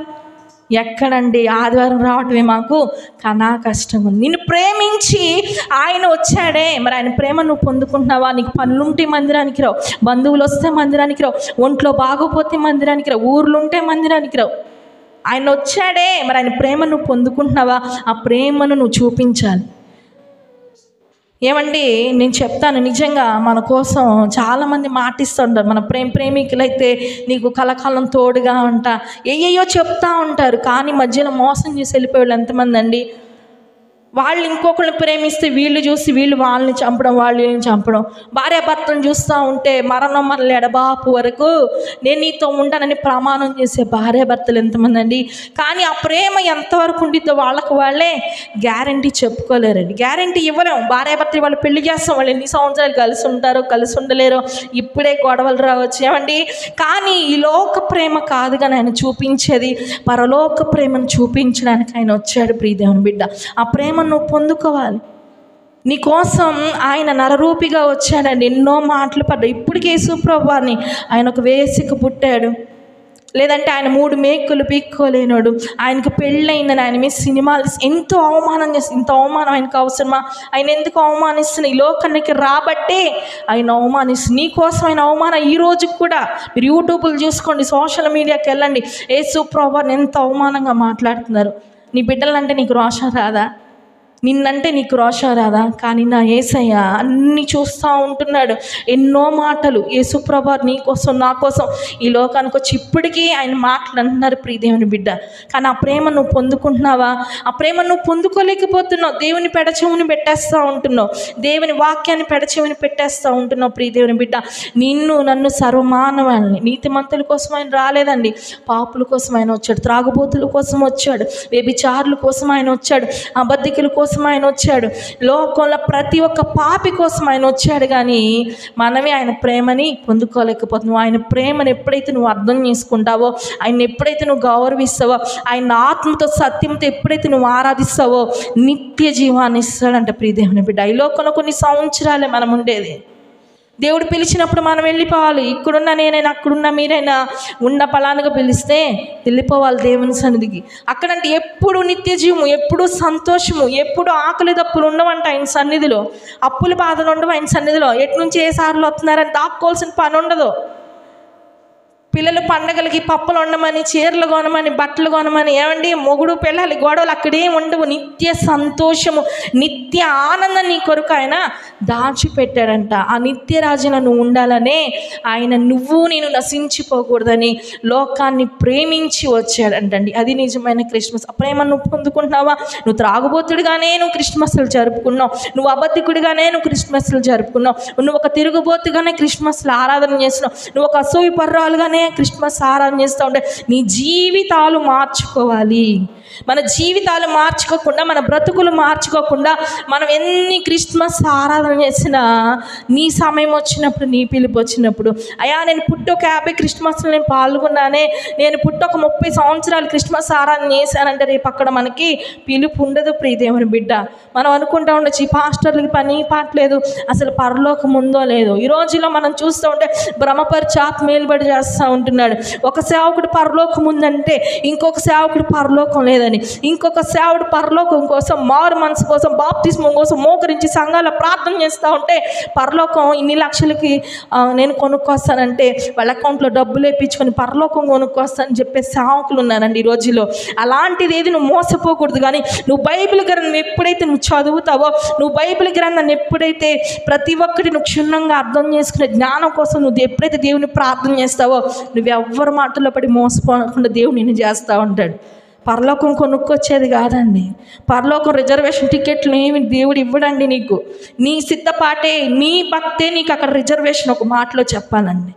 ఎక్కడండి, ఆదివారం రావటమే మాకు కనా కష్టం ఉంది. నిన్ను ప్రేమించి ఆయన వచ్చాడే, మరి ఆయన ప్రేమ నువ్వు పొందుకుంటున్నావా? నీకు పనులుంటే మందిరానికి రావు, బంధువులు వస్తే మందిరానికి రావు, ఒంట్లో బాగోపోతే మందిరానికి రావు, ఊర్లుంటే మందిరానికి రావు. ఆయన వచ్చాడే, మరి ఆయన ప్రేమ నువ్వు పొందుకుంటున్నావా? ఆ ప్రేమను నువ్వు చూపించాలి. ఏమండి, నేను చెప్తాను, నిజంగా మన కోసం చాలామంది మాటిస్తుంటారు. మన ప్రేమికులైతే నీకు కలకాలం తోడుగా ఉంటా ఏయ్యో చెప్తా ఉంటారు. కానీ మధ్యలో మోసం చేసి వెళ్ళిపోయేవాళ్ళు ఎంతమంది అండి. వాళ్ళు ఇంకొకరిని ప్రేమిస్తే వీళ్ళు చూసి వీళ్ళు వాళ్ళని చంపడం, వాళ్ళని చంపడం. భార్యాభర్తలను చూస్తూ ఉంటే మరణం మనల్ని ఎడబాపు వరకు నేను నీతో ఉంటానని ప్రమాణం చేసే భార్యాభర్తలు ఎంతమంది అండి. కానీ ఆ ప్రేమ ఎంతవరకు ఉండిద్దో వాళ్ళకు వాళ్ళే గ్యారంటీ చెప్పుకోలేరండి, గ్యారంటీ ఇవ్వలేం. భార్యాభర్తలు వాళ్ళు పెళ్లి చేస్తాం, వాళ్ళు ఎన్ని సంవత్సరాలు కలిసి ఉంటారో కలిసి ఉండలేరో, ఇప్పుడే గొడవలు రావచ్చు ఏమండి. కానీ ఈ లోక ప్రేమ కాదుగా ఆయన చూపించేది, పరలోక ప్రేమను చూపించడానికి ఆయన వచ్చాడు ప్రియదేవుని బిడ్డ. ఆ ప్రేమ నువ్వు పొందుకోవాలి. నీకోసం ఆయన నరరూపిగా వచ్చాడండి. ఎన్నో మాటలు పడ్డాయి. ఇప్పటికే యేసుప్రభువు వారిని ఆయన ఒక వేసిక పుట్టాడు, లేదంటే ఆయన 3 మేకులు పీక్కోలేనాడు, ఆయనకు పెళ్ళయిందని ఆయన మీద సినిమాలు ఎంతో అవమానం చేసి, ఇంత అవమానం ఆయనకు అవసరమా? ఆయన ఎందుకు అవమానిస్తున్నా? ఈ లోకానికి రాబట్టే ఆయన అవమానిస్తుంది. నీకోసం ఆయన అవమానం ఈ రోజుకి కూడా. మీరు యూట్యూబ్లు చూసుకోండి, సోషల్ మీడియాకి వెళ్ళండి, యేసుప్రభువుని ఎంత అవమానంగా మాట్లాడుతున్నారు. నీ బిడ్డలంటే నీకు రోషం రాదా? నిన్నంటే నీకు రోషం రాదా? కానీ నా యేసయ్య అన్నీ చూస్తూ ఉంటున్నాడు. ఎన్నో మాటలు యేసుప్రభు నీ కోసం నా కోసం ఈ లోకానికి వచ్చి ఇప్పటికీ ఆయన మాటలు అంటున్నారు ప్రియదేవుని బిడ్డ. కానీ ఆ ప్రేమ నువ్వు పొందుకుంటున్నావా? ఆ ప్రేమ నువ్వు పొందుకోలేకపోతున్నావు. దేవుని పెడచెవుని పెట్టేస్తూ ఉంటున్నావు, దేవుని వాక్యాన్ని పెడచెవుని పెట్టేస్తూ ఉంటున్నావు ప్రియదేవుని బిడ్డ. నిన్ను నన్ను సర్వమానవాళ్ళని, నీతిమంతుల కోసం ఆయన రాలేదండి, పాపుల కోసం ఆయన వచ్చాడు, త్రాగుబోతుల కోసం వచ్చాడు, వ్యభిచారుల కోసం ఆయన వచ్చాడు, అబద్ధికుల కోసం ఆయన వచ్చాడు, లోకంలో ప్రతి ఒక్క పాపి కోసం ఆయన వచ్చాడు. కానీ మనమే ఆయన ప్రేమని పొందుకోలేకపోతున్నావు. ఆయన ప్రేమను ఎప్పుడైతే నువ్వు అర్థం చేసుకుంటావో, ఆయన ఎప్పుడైతే నువ్వు గౌరవిస్తావో, ఆయన ఆత్మతో సత్యంతో ఎప్పుడైతే నువ్వు ఆరాధిస్తావో నిత్య జీవాన్ని ఇస్తాడంట ప్రియదేవుని బిడ్డ. ఈ లోకంలో కొన్ని సంవత్సరాలే మనం ఉండేది. దేవుడు పిలిచినప్పుడు మనం వెళ్ళిపోవాలి. ఇక్కడున్న నేనైనా, అక్కడున్న మీరైనా ఉన్న పలానుగా పిలిస్తే వెళ్ళిపోవాలి దేవుని సన్నిధికి. అక్కడంటే ఎప్పుడు నిత్య జీవము, ఎప్పుడు సంతోషము, ఎప్పుడు ఆకలి దప్పులు ఉండవంట ఆయన సన్నిధిలో, అప్పుల బాధలు ఉండవు ఆయన సన్నిధిలో. ఎటు నుంచి ఏ సార్లు వస్తున్నారని దాక్కోవాల్సిన పని ఉండదు. పిల్లలు పండగలకి పప్పులు వండమని, చీరలు కొనమని, బట్టలు కొనమని, ఏమండి మొగుడు పిల్లలు గొడవలు అక్కడేం ఉండవు. నిత్య సంతోషము, నిత్య ఆనందం నీ కొరకు ఆయన దాచిపెట్టాడంట. ఆ నిత్య రాజున నువ్వు ఉండాలనే ఆయన నేను నశించిపోకూడదని లోకాన్ని ప్రేమించి వచ్చాడంటండి. అది నిజమైన క్రిస్మస్. ఆ ప్రేమ నువ్వు పొందుకుంటున్నావా? నువ్వు త్రాగుబోతుడిగానే నువ్వు క్రిస్మస్లు జరుపుకున్నావు, నువ్వు అబద్ధికుడిగానే నువ్వు క్రిస్మస్లు జరుపుకున్నావు, నువ్వు ఒక తిరుగుబోతుగానే క్రిస్మస్లు ఆరాధన చేస్తున్నావు, నువ్వు ఒక అసూయ పర్రాలుగానే క్రిస్మస్ ఆరాధన చేస్తూ ఉంటే నీ జీవితాలు మార్చుకోవాలి. మన జీవితాలు మార్చుకోకుండా, మన బ్రతుకులు మార్చుకోకుండా మనం ఎన్ని క్రిస్మస్ ఆరాధన చేసినా, నీ సమయం వచ్చినప్పుడు, నీ పిలుపు వచ్చినప్పుడు, అయ్యా నేను పుట్టి ఒక 50 క్రిస్మస్లో నేను పాల్గొన్నానే, నేను పుట్టి ఒక 30 సంవత్సరాలు క్రిస్మస్ ఆరాధన చేశానంటే రేపు అక్కడ మనకి పిలుపు ఉండదు ప్రియదేవుని బిడ్డ. మనం అనుకుంటా ఉండొచ్చు ఈ పాస్టర్లకి పని పాటలేదు, అసలు పరలోకం ఉందో లేదో. ఈ రోజుల్లో మనం చూస్తూ ఉంటే భ్రమపరిచి ఆత్మీయులుబడి చేస్తూ ఉంటున్నాడు. ఒక సేవకుడు పరలోకం ఉందంటే ఇంకొక సేవకుడు పరలోకం లేదని, ఇంకొక సేవకుడు పరలోకం కోసం, మారు మనసు కోసం, బాప్తిస్మం కోసం మోకరించి సంఘాల ప్రార్థన చేస్తూ ఉంటే పరలోకం ఇన్ని లక్షలకి నేను కొనుక్కొస్తానంటే వాళ్ళ అకౌంట్లో డబ్బులు వేయించుకొని పరలోకం కొనుక్కొస్తానని చెప్పే సేవకులు ఉన్నారండి ఈ రోజుల్లో. అలాంటిది ఏది నువ్వు మోసపోకూడదు. కానీ నువ్వు బైబిల్ గ్రంథం ఎప్పుడైతే నువ్వు చదువుతావో, నువ్వు బైబిల్ గ్రంథాన్ని ఎప్పుడైతే ప్రతి ఒక్కటి నువ్వు క్షుణ్ణంగా అర్థం చేసుకునే జ్ఞానం కోసం నువ్వు ఎప్పుడైతే దేవుని ప్రార్థన చేస్తావో, నువ్వు ఎవ్వరి మాటల్లో పడి మోసపోకుండా దేవుడు నిన్ను చేస్తూ ఉంటాడు. పరలోకం కొనుక్కొచ్చేది కాదండి, పరలోకం రిజర్వేషన్ టికెట్లు ఏమి దేవుడు ఇవ్వడండి నీకు. నీ సిద్ధపాటే, నీ భక్తే నీకు అక్కడ రిజర్వేషన్. ఒక మాటలో చెప్పాలండి,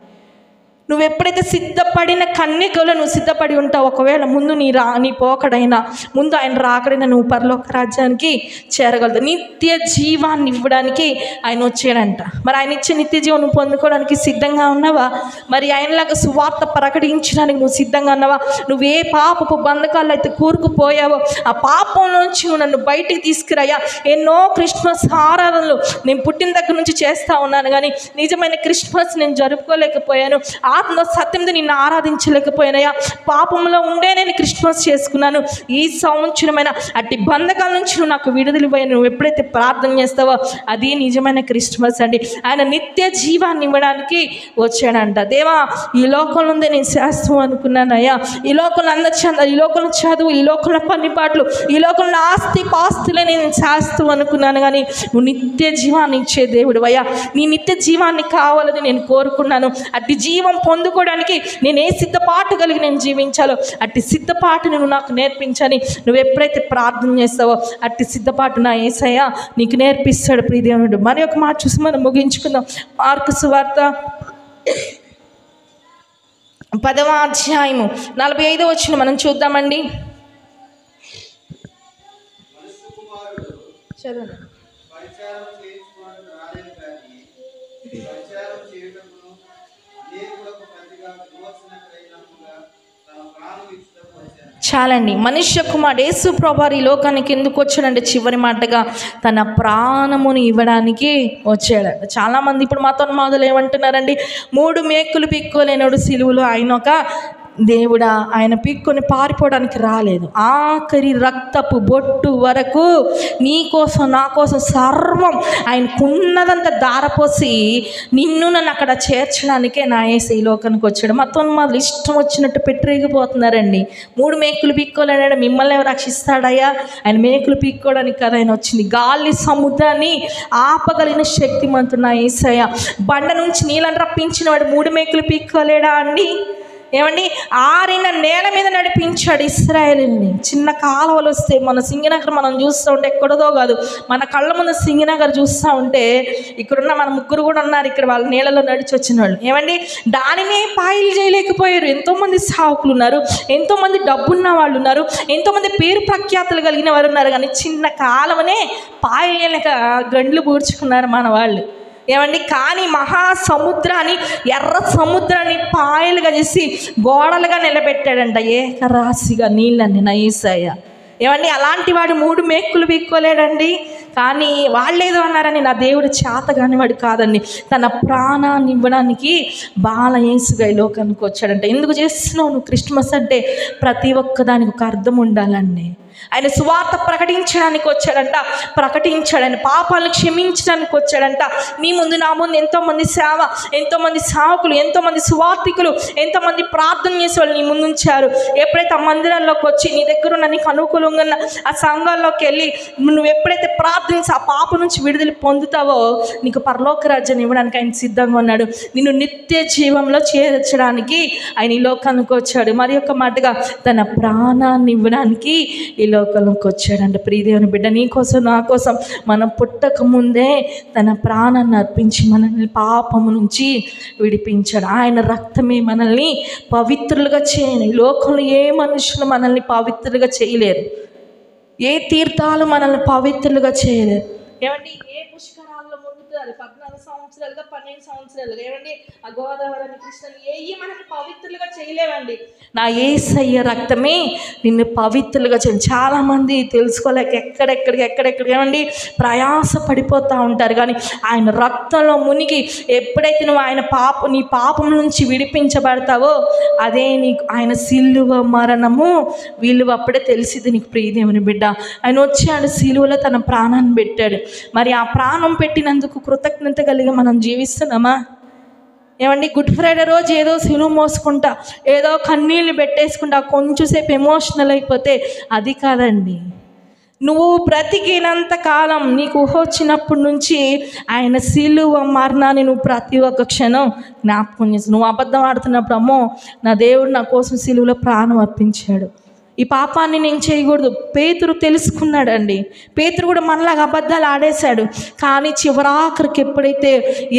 నువ్వు ఎప్పుడైతే సిద్ధపడిన కన్యకలో నువ్వు సిద్ధపడి ఉంటావు, ఒకవేళ ముందు నీ పోకడైనా, ముందు ఆయన రాకడైనా నువ్వు పరలోక రాజ్యానికి చేరగలదు. నిత్య జీవాన్ని ఇవ్వడానికి ఆయన వచ్చాడంట. మరి ఆయన ఇచ్చే నిత్య జీవం నువ్వు పొందుకోవడానికి సిద్ధంగా ఉన్నావా? మరి ఆయనలాగా సువార్త ప్రకటించడానికి నువ్వు సిద్ధంగా ఉన్నావా? నువ్వు ఏ పాపపు బంధకాల్లో అయితే కూరుకుపోయావో ఆ పాపం నుంచి నన్ను బయటికి తీసుకురాయా. ఎన్నో క్రిస్మస్ ఆరాధనలు నేను పుట్టిన దగ్గర నుంచి చేస్తూ ఉన్నాను, కానీ నిజమైన క్రిస్మస్ నేను జరుపుకోలేకపోయాను, ఆత్మ సత్యంతో నిన్ను ఆరాధించలేకపోయినాయా, పాపంలో ఉండే నేను క్రిస్మస్ చేసుకున్నాను. ఈ సంవత్సరమైన అట్టి బంధకాల నుంచి నువ్వు నాకు విడుదల పోయి నువ్వు ఎప్పుడైతే ప్రార్థన చేస్తావో అది నిజమైన క్రిస్మస్ అండి. ఆయన నిత్య జీవాన్ని ఇవ్వడానికి వచ్చాడంట. దేవా ఈ లోకంలో ఉందే నేను శాస్త్రం అనుకున్నానయ్యా, ఈ లోకంలో అందచంద, ఈ లోకంలో చదువు, ఈ లోకంలో పనిపాట్లు, ఈ లోకంలో ఆస్తి పాస్తులే నేను శాస్త్రం అనుకున్నాను, కానీ నువ్వు నిత్య జీవాన్ని ఇచ్చే దేవుడు అయ్యా. నీ నిత్య జీవాన్ని కావాలని నేను కోరుకున్నాను. అట్టి జీవం పొందుకోవడానికి నేను ఏ సిద్ధపాటు కలిగి నేను జీవించాలో అట్టి సిద్ధపాటు నువ్వు నాకు నేర్పించని నువ్వు ఎప్పుడైతే ప్రార్థన చేస్తావో అట్టి సిద్ధపాటు నా యేసయ్య నీకు నేర్పిస్తాడు ప్రియ దేవుడు. మరి ఒక మాట చూసి మనం ముగించుకుందాం. మార్కు సువార్త 10వ అధ్యాయము 45వ వచనం మనం చూద్దామండి. చదవండి. చాలండి. మనుష్య కుమారుడు యేసు ప్రభువు ఈ లోకానికి ఎందుకు వచ్చాడంటే చివరి మాటగా తన ప్రాణమును ఇవ్వడానికి వచ్చాడంట. చాలామంది ఇప్పుడు మాతో మొదలు ఏమంటున్నారండి, 3 మేకులు పిక్కోలేనోడు సిలువలో ఆయన ఒక దేవుడా, ఆయన పీక్కొని పారిపోవడానికి రాలేదు. ఆఖరి రక్తపు బొట్టు వరకు నీ కోసం నా కోసం సర్వం ఆయనకున్నదంతా దారపోసి నిన్ను నన్ను అక్కడ చేర్చడానికే నా యేసు ఈ లోకానికి వచ్చాడు. మొత్తం మొదలు ఇష్టం వచ్చినట్టు పెట్టిరిగిపోతున్నారండి. 3 మేకులు పీక్కోలేనాడు, మిమ్మల్ని ఎవరు రక్షిస్తాడయ్యా? ఆయన మేకులు పీక్కోవడానికి కదా ఆయన వచ్చింది. గాలి సముద్రాన్ని ఆపగలిగిన శక్తిమంతుడు నా యేసయ్య. బండ నుంచి నీళ్ళని రప్పించిన వాడు 3 మేకులు పీక్కోలేడా అండి? ఏమండి, ఆరిన నేల మీద నడిపించాడు ఇశ్రాయేలుని. చిన్న కాలువలు వస్తే మన సింగనగర్ మనం చూస్తూ ఉంటే ఎక్కడదో కాదు, మన కళ్ళ ముందు సింగనగర్ చూస్తూ ఉంటే ఇక్కడున్న మన 3 కూడా ఉన్నారు ఇక్కడ, వాళ్ళ నీళ్ళలో నడిచి వచ్చిన వాళ్ళు. ఏమండి, దానినే పాయలు చేయలేకపోయారు. ఎంతోమంది సావుకులు ఉన్నారు, ఎంతోమంది డబ్బున్న వాళ్ళు ఉన్నారు, ఎంతోమంది పేరు ప్రఖ్యాతులు కలిగిన వారు ఉన్నారు, కానీ చిన్న కాలువనే పాయలేక గండ్లు పూడ్చుకున్నారు మన వాళ్ళు. ఏమండి, కానీ మహాసముద్రాన్ని, ఎర్ర సముద్రాన్ని పాయలుగా చేసి గోడలుగా నిలబెట్టాడంట ఏకరాశిగా నీళ్ళని నా యేసయ్య. ఏమండి, అలాంటి వాడు 3 మేకులు పీక్కోలేడండి. కానీ వాళ్ళేదో అన్నారని నా దేవుడు చేత కాని వాడు కాదండి, తన ప్రాణాన్ని ఇవ్వడానికి బాల యేసుగా ఈ లోకానికి వచ్చాడంట. ఎందుకు చేస్తున్నావు నువ్వు క్రిస్మస్ అంటే? ప్రతి ఒక్కదానికి ఒక అర్థం ఉండాలండి. ఆయన సువార్త ప్రకటించడానికి వచ్చాడంట, ప్రకటించాడు. ఆయన పాపాలను క్షమించడానికి వచ్చాడంట. నీ ముందు నా ముందు ఎంతోమంది సేవ, ఎంతోమంది సేవకులు, ఎంతోమంది సువార్థికులు, ఎంతోమంది ప్రార్థన చేసేవాళ్ళు నీ ముందు ఉంచారు. ఎప్పుడైతే ఆ మందిరాల్లోకి వచ్చి నీ దగ్గర ఉన్న నీకు అనుకూలంగా ఉన్న ఆ సంఘాల్లోకి వెళ్ళి నువ్వు ఎప్పుడైతే ప్రార్థించి ఆ పాప నుంచి విడుదల పొందుతావో నీకు పరలోక రాజ్యాన్ని ఇవ్వడానికి ఆయన సిద్ధంగా ఉన్నాడు. నిన్ను నిత్య జీవంలో చేర్చడానికి ఆయన ఈ లోకానికి వచ్చాడు. మరి ఒక మాటగా తన ప్రాణాన్ని ఇవ్వడానికి ఈ లోకంలోకి వచ్చాడంట. ప్రియదేవుని బిడ్డ, నీ కోసం నా కోసం మనం పుట్టక ముందే తన ప్రాణాన్ని అర్పించి మనల్ని పాపము నుంచి విడిపించాడు. ఆయన రక్తమే మనల్ని పవిత్రులుగా చేయను. ఈ లోకంలో ఏ మనుషులు మనల్ని పవిత్రులుగా చేయలేరు, ఏ తీర్థాలు మనల్ని పవిత్రులుగా చేయలేరు. ఏమండి, ఏ పుష్కరాల్లో మునుగుతారు 14 సంవత్సరాలుగా 12 సంవత్సరాలుగా, ఏమండి ఆ గోదావరి కృష్ణని ఏవి మనల్ని పవిత్రులుగా చేయలేవండి. నా యేసయ్య రక్తమే నిన్ను పవిత్రులుగా చేయండి. చాలామంది తెలుసుకోలేక ఎక్కడెక్కడికి ఏమండి ప్రయాస పడిపోతూ ఉంటారు. కానీ ఆయన రక్తంలో మునిగి ఎప్పుడైతే నువ్వు నీ పాపం నుంచి విడిపించబడతావో అదే నీకు ఆయన సిలువ మరణము విలువ అప్పుడే తెలిసింది నీకు. ప్రియదేవుని బిడ్డ, ఆయన వచ్చాడు సిలువలో తన ప్రాణాన్ని పెట్టాడు. మరి ఆ ప్రాణం పెట్టినందుకు కృతజ్ఞత కలిగి మనం జీవిస్తున్నామా? ఏమండి, గుడ్ ఫ్రైడే రోజు ఏదో సిలువ మోసుకుంటా, ఏదో కన్నీళ్ళు పెట్టేసుకుంటా, కొంచెంసేపు ఎమోషనల్ అయిపోతే అది కాదండి. నువ్వు బ్రతికినంత కాలం నీకు ఊహ వచ్చినప్పటి నుంచి ఆయన సిలువ మరణాన్ని నువ్వు ప్రతి ఒక్క క్షణం జ్ఞాపకం చేసి, నువ్వు అబద్ధం ఆడుతున్నప్పుడు అమ్మో నా దేవుడు నా కోసం సిలువలో ప్రాణం అర్పించాడు, ఈ పాపాన్ని నేను చేయకూడదు. పేతురు తెలుసుకున్నాడండి. పేతురు కూడా మనలాగా అబద్ధాలు ఆడేశాడు. కానీ చివరాఖరికి ఎప్పుడైతే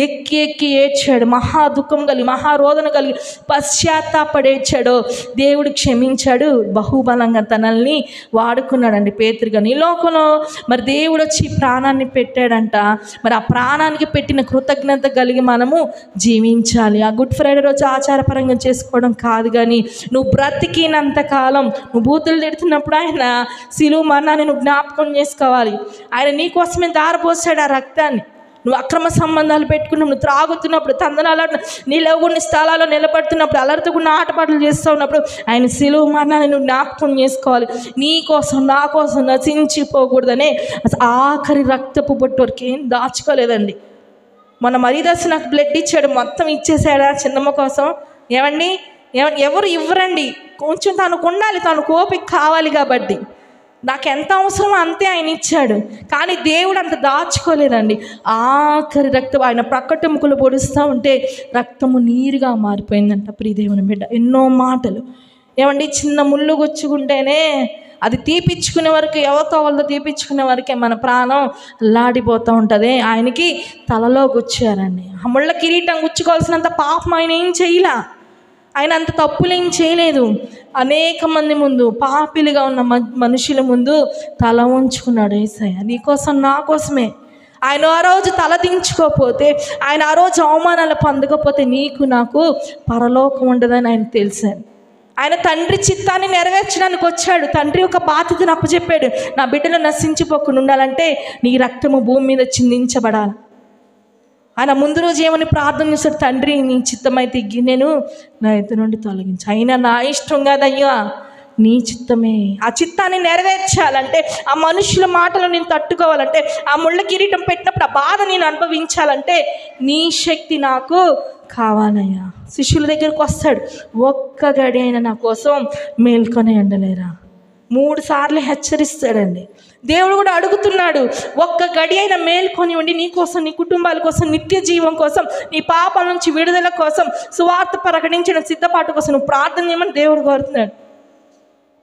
ఎక్కి ఏడ్చాడు, మహా దుఃఖం కలిగి మహారోదన కలిగి పశ్చాత్తాపడేడ్చాడో దేవుడు క్షమించాడు, బహుబలంగా తనల్ని వాడుకున్నాడండి పేతురుగా. ఈ లోకంలో మరి దేవుడు వచ్చి ప్రాణాన్ని పెట్టాడంట. మరి ఆ ప్రాణానికి పెట్టిన కృతజ్ఞత కలిగి మనము జీవించాలి. ఆ గుడ్ ఫ్రైడే రోజు ఆచారపరంగా చేసుకోవడం కాదు, కానీ నువ్వు బ్రతికినంత కాలం నువ్వు బూతులు తిడుతున్నప్పుడు ఆయన సిలువ మరణాన్ని నువ్వు జ్ఞాపకం చేసుకోవాలి. ఆయన నీకోసమే దారపోసాడు ఆ రక్తాన్ని. నువ్వు అక్రమ సంబంధాలు పెట్టుకున్నప్పుడు, నువ్వు త్రాగుతున్నప్పుడు, తందనాలు నీ లేవుని స్థలాల్లో నిలబడుతున్నప్పుడు, అలర్తకున్న ఆటపాటలు చేస్తూ ఉన్నప్పుడు ఆయన సిలువ మరణాన్ని నువ్వు జ్ఞాపకం చేసుకోవాలి. నీ కోసం నా కోసం నశించిపోకూడదనే ఆఖరి రక్తపు బొట్టు వరకు ఏం దాచుకోలేదండి. మన మరీదాసు నాకు బ్లడ్ ఇచ్చాడు, మొత్తం ఇచ్చేసాడా చిన్నమ్మ కోసం? ఏమండి, ఎవరు ఇవ్వరండి. కొంచెం తనకు ఉండాలి, తనకు ఓపిక కావాలి కాబట్టి. నాకు ఎంత అవసరమో అంతే ఆయన ఇచ్చాడు. కానీ దేవుడు అంత దాచుకోలేదండి. ఆఖరి రక్తం ఆయన ప్రక్కటెముకలు పొడుస్తూ ఉంటే రక్తము నీరుగా మారిపోయిందంట. ప్రియ దేవుని బిడ్డ, ఎన్నో మాటలు ఏమండి, చిన్న ముళ్ళు గుచ్చుకుంటేనే అది తీపిచ్చుకునే వరకు, ఎవరితో వాళ్ళతో తీపిచ్చుకునే వరకే మన ప్రాణం అల్లాడిపోతూ ఉంటుంది. ఆయనకి తలలో గుచ్చారండి. ఆ ముళ్ళ కిరీటం గుచ్చుకోవాల్సినంత పాపం ఆయన ఏం చేయలే. ఆయన అంత తప్పులు ఏం చేయలేదు. అనేక మంది ముందు, పాపిలుగా ఉన్న మనుషుల ముందు తల ఉంచుకున్నాడు యేసయ్య. నీకోసం, నా కోసమే. ఆయన ఆ రోజు తల దించుకోకపోతే, ఆయన ఆ రోజు అవమానాలు పొందకపోతే నీకు నాకు పరలోకం ఉండదని ఆయన తెలిసాను. ఆయన తండ్రి చిత్తాన్ని నెరవేర్చడానికి వచ్చాడు. తండ్రి యొక్క బాధ్యతను అప్పచెప్పాడు. నా బిడ్డలు నశించిపోకుండా ఉండాలంటే నీ రక్తము భూమి మీద చిందించబడాలి. ఆయన ముందు రోజు ఏమని ప్రార్థన చేశాడు? తండ్రి, నీ చిత్తమైతే నేను నా ఎదురు నుండి తొలగించు. అయినా నా ఇష్టం కాదయ్యా, నీ చిత్తమే. ఆ చిత్తాన్ని నెరవేర్చాలంటే, ఆ మనుషుల మాటలు నేను తట్టుకోవాలంటే, ఆ ముళ్ళ కిరీటం పెట్టినప్పుడు ఆ బాధ నేను అనుభవించాలంటే నీ శక్తి నాకు కావాలయ్యా. శిష్యుల దగ్గరకు వస్తాడు. ఒక్క గడి అయినా నా కోసం మేల్కొని ఉండలేరా? 3 సార్లు హెచ్చరిస్తాడండి. దేవుడు కూడా అడుగుతున్నాడు, ఒక్క గడి అయినా మేల్కొని ఉండి నీ కోసం, నీ కుటుంబాల కోసం, నిత్య జీవం కోసం, నీ పాపాల నుంచి విడుదల కోసం, సువార్త ప్రకటించిన సిద్ధపాటు కోసం నువ్వు ప్రార్థన చేయమని దేవుడు కోరుతున్నాడు.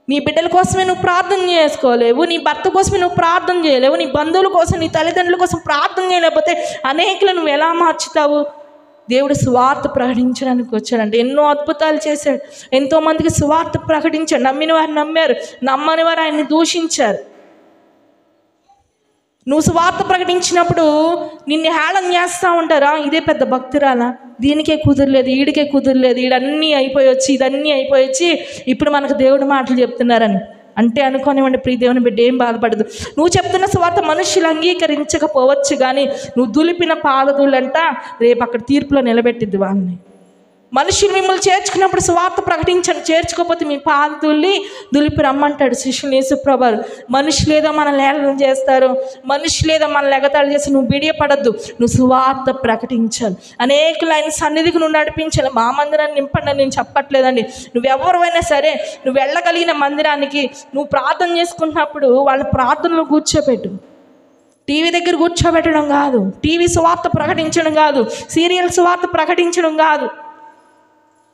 నీ బిడ్డల కోసమే నువ్వు ప్రార్థన చేసుకోలేవు, నీ భర్త కోసమే నువ్వు ప్రార్థన చేయలేవు, నీ బంధువుల కోసం, నీ తల్లిదండ్రుల కోసం ప్రార్థన చేయలేకపోతే అనేకులు నువ్వు ఎలా మార్చుతావు? దేవుడు సువార్త ప్రకటించడానికి వచ్చాడంటే ఎన్నో అద్భుతాలు చేశాడు. ఎంతోమందికి సువార్త ప్రకటించాడు. నమ్మిన వారు నమ్మారు, నమ్మని వారు ఆయన్ని దూషించారు. నువ్వు సువార్త ప్రకటించినప్పుడు నిన్ను హేళన చేస్తూ ఉంటారా? ఇదే పెద్ద భక్తురాలా, దీనికే కుదరలేదు, ఈడికే కుదరలేదు, ఈడన్నీ అయిపోయొచ్చి, ఇదన్నీ అయిపోయొచ్చి ఇప్పుడు మనకు దేవుడి మాటలు చెప్తున్నారని అంటే అనుకోనివ్వండి. ప్రియ దేవుని బిడ్డ, ఏం బాధపడదు. నువ్వు చెప్తున్న సువార్త మనుషులు అంగీకరించకపోవచ్చు, కానీ నువ్వు దులిపిన పాదదులంట రేపు అక్కడ తీర్పులో నిలబెట్టిద్ది వాళ్ళని. మనుషులు మిమ్మల్ని చేర్చుకున్నప్పుడు సువార్త ప్రకటించండి, చేర్చుకోకపోతే మీ పాదదుల్ని దులిపి రమ్మంటాడు శిష్యులు యేసుప్రభువారు. మనుషులు ఏదో మనల్ని ఏళన చేస్తారు, మనుషులు ఏదో మనల్ని ఎగతాళి చేస్తారు, నువ్వు బిడియపడద్దు, నువ్వు సువార్త ప్రకటించాలి. అనేకులు ఆయన సన్నిధికి నువ్వు నడిపించాలి. మా మందిరాన్ని నింపండి నేను చెప్పట్లేదండి. నువ్వెవరైనా సరే, నువ్వు వెళ్ళగలిగిన మందిరానికి నువ్వు ప్రార్థన చేసుకుంటున్నప్పుడు వాళ్ళ ప్రార్థనలు కూర్చోబెట్టు. టీవీ దగ్గర కూర్చోబెట్టడం కాదు, టీవీ సువార్త ప్రకటించడం కాదు, సీరియల్ సువార్త ప్రకటించడం కాదు.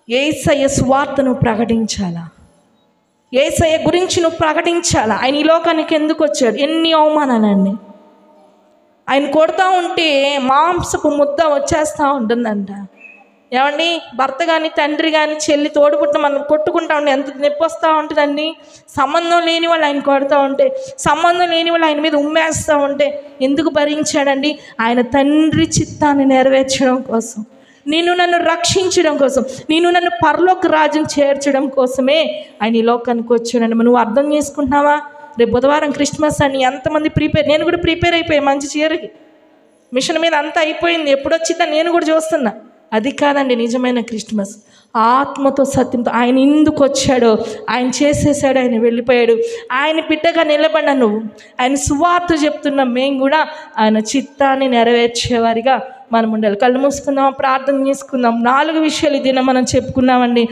యేసయ్య సువార్తను ప్రకటించాలా, యేసయ్య గురించి నువ్వు ప్రకటించాలా. ఆయన ఈ లోకానికి ఎందుకు వచ్చాడు? ఎన్ని అవమానాలండి. ఆయన కొడతా ఉంటే మాంసపు ముద్ద వచ్చేస్తూ ఉంటుందంట. ఏమండి, భర్త కానీ, తండ్రి కానీ, చెల్లి, తోడుపుట్టిన మనం కొట్టుకుంటా ఉంటే ఎంత నొప్పి వస్తూ ఉంటుందండి. సంబంధం లేని వాళ్ళు ఆయన కొడుతూ ఉంటే, సంబంధం లేని వాళ్ళు ఆయన మీద ఉమ్మేస్తూ ఉంటే ఎందుకు భరించాడండి? ఆయన తండ్రి చిత్తాన్ని నెరవేర్చడం కోసం, నిన్ను నన్ను రక్షించడం కోసం, నిన్ను నన్ను పరలోక రాజ్యం చేర్చడం కోసమే ఆయన ఈ లోకానికి వచ్చాడండి. నువ్వు అర్థం చేసుకుంటున్నావా? రేపు బుధవారం క్రిస్మస్ అని ఎంతమంది ప్రిపేర్, నేను కూడా ప్రిపేర్ అయిపోయాను మంచి చీరకి. మిషన్ మీద అంతా అయిపోయింది, ఎప్పుడొచ్చిందా నేను కూడా చూస్తున్నా. అది కాదండి నిజమైన క్రిస్మస్. ఆత్మతో, సత్యంతో ఆయన ఎందుకు వచ్చాడో ఆయన చేసేసాడు, ఆయన వెళ్ళిపోయాడు. ఆయన బిడ్డగా నిలబడిన నువ్వు, ఆయన సువార్త చెప్తున్న మేము కూడా ఆయన చిత్తాన్ని నెరవేర్చేవారిగా మనం ఉండాలి. కళ్ళు మూసుకుందాం, ప్రార్థన చేసుకుందాం. 4 విషయాలు ఇది మనం చెప్పుకున్నామండి.